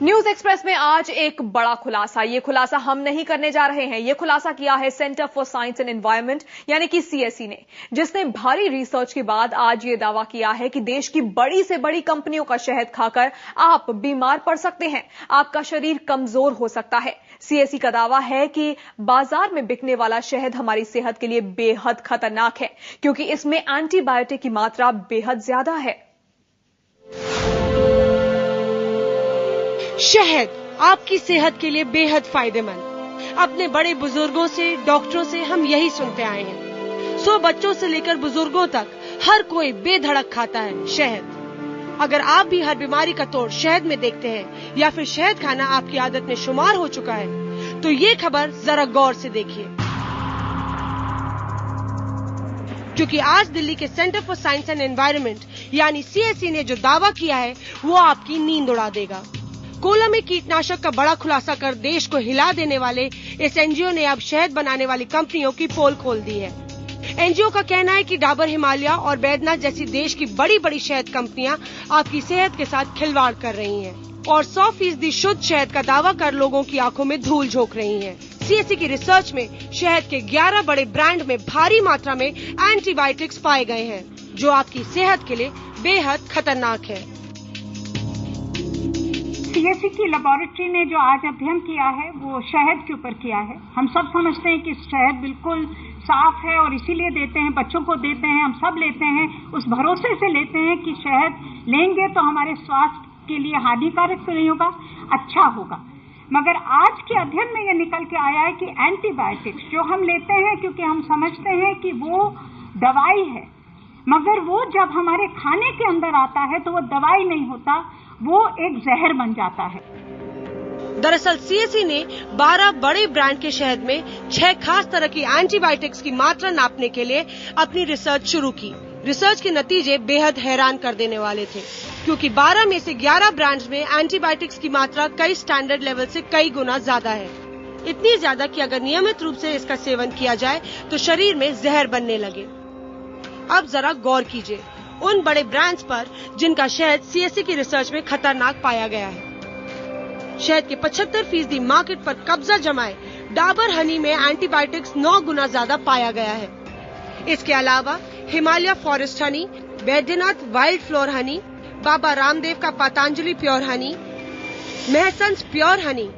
News express में आज एक बड़ा खुलासा। ये खुलासा हम नहीं करने जा रहे हैं। ये खुलासा किया है centre for science and environment यानी कि सीएसई ने, जिसने भारी रिसर्च के बाद आज ये दावा किया है कि देश की बड़ी से बड़ी कंपनियों का शहद खाकर आप बीमार पड़ सकते हैं, आपका शरीर कमजोर हो सकता है। सीएसई का दावा है कि बाजार में बिकने वाला शहद हमारी सेहत के लिए बेहद खतरनाक है, क्योंकि इसमें एंटीबायोटिक की मात्रा बेहद ज्यादा है। शहद आपकी सेहत के लिए बेहद फायदेमंद। अपने बड़े बुजुर्गों से, डॉक्टरों से हम यही सुनते आए हैं। 100 बच्चों से लेकर बुजुर्गों तक हर कोई बेधड़क खाता है शहद। अगर आप भी हर बीमारी का तोड़ शहद में देखते हैं या फिर शहद खाना आपकी आदत में शुमार हो चुका है, तो ये खबर जरा गौर से देखिए, क्योंकि आज दिल्ली के centre for science and environment यानी सीएसई ने जो दावा किया है वो आपकी नींद उड़ा देगा। कोला में कीटनाशक का बड़ा खुलासा कर देश को हिला देने वाले इस एनजीओ ने अब शहद बनाने वाली कंपनियों की पोल खोल दी है। एनजीओ का कहना है कि डाबर हिमालय और बैद्यनाथ जैसी देश की बड़ी बड़ी शहद कंपनियां आपकी सेहत के साथ खिलवाड़ कर रही हैं और 100% शुद्ध शहद का दावा कर लोगों की आंखों में धूल झोंक रही हैं। सीएसई की रिसर्च में शहद के 11 बड़े ब्रांड में भारी मात्रा में एंटीबायोटिक्स पाए गए हैं, जो आपकी सेहत के लिए बेहद खतरनाक है। सीएसई की लेबोरेटरी ने जो आज अध्ययन किया है वो शहद के ऊपर किया है। हम सब समझते हैं कि शहद बिल्कुल साफ है और इसीलिए देते हैं, बच्चों को देते हैं, हम सब लेते हैं, उस भरोसे से लेते हैं कि शहद लेंगे तो हमारे स्वास्थ्य के लिए हानिकारक नहीं होगा, अच्छा होगा। मगर आज के अध्ययन में ये निकल के आया है कि एंटीबायोटिक्स जो हम लेते हैं क्योंकि हम समझते हैं कि वो दवाई है, मगर वो जब हमारे खाने के अंदर आता है तो वो दवाई नहीं होता, वो एक जहर बन जाता है। दरअसल सीएसई ने 12 बड़े ब्रांड के शहद में 6 खास तरह की एंटीबायोटिक्स की मात्रा नापने के लिए अपनी रिसर्च शुरू की। रिसर्च के नतीजे बेहद हैरान कर देने वाले थे, क्योंकि 12 में से 11 ब्रांड्स में एंटीबायोटिक्स की मात्रा कई स्टैंडर्ड लेवल से कई गुना ज्यादा है। इतनी ज्यादा कि अगर नियमित रूप से इसका सेवन किया जाए तो शरीर में जहर बनने लगे। अब जरा गौर कीजिए उन बड़े ब्रांड्स पर जिनका शहद सीएसई की रिसर्च में खतरनाक पाया गया है। शहद के 75% मार्केट पर कब्जा जमाए डाबर हनी में एंटीबायोटिक्स 9 गुना ज्यादा पाया गया है। इसके अलावा Himalaya forest honey, Baidyanath wild flower honey, Baba Ramdev का पतंजलि प्योर हनी, महसंस प्योर हनी,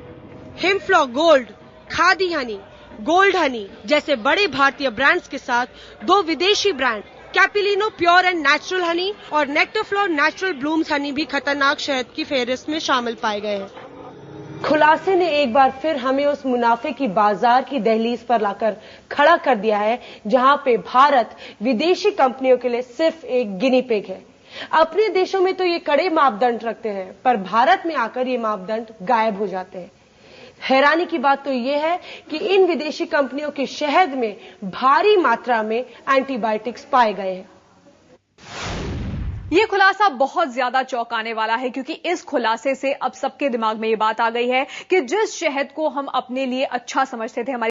हिमफ्लॉ gold, Khadi honey, gold honey जैसे बड़े भारतीय ब्रांड्स के साथ 2 विदेशी brand Capilano pure and natural honey और नेक्टरफ्लो नेचुरल ब्लूम्स हनी भी खतरनाक शहद की फेहरिस्त में शामिल पाए गए हैं। खुलासे ने एक बार फिर हमें उस मुनाफे की बाजार की दहलीज पर लाकर खड़ा कर दिया है, जहां पे भारत विदेशी कंपनियों के लिए सिर्फ एक गिनी पिग है। अपने देशों में तो ये कड़े मापदंड रखते हैं, पर भारत में आकर ये मापदंड गायब हो जाते हैं। हैरानी की बात तो ये है कि इन विदेशी कंपनियों के शहद में भारी मात्रा में एंटीबायोटिक्स पाए गए हैं। ये खुलासा बहुत ज्यादा चौंकाने वाला है, क्योंकि इस खुलासे से अब सबके दिमाग में ये बात आ गई है कि जिस शहद को हम अपने लिए अच्छा समझते थे, हमारी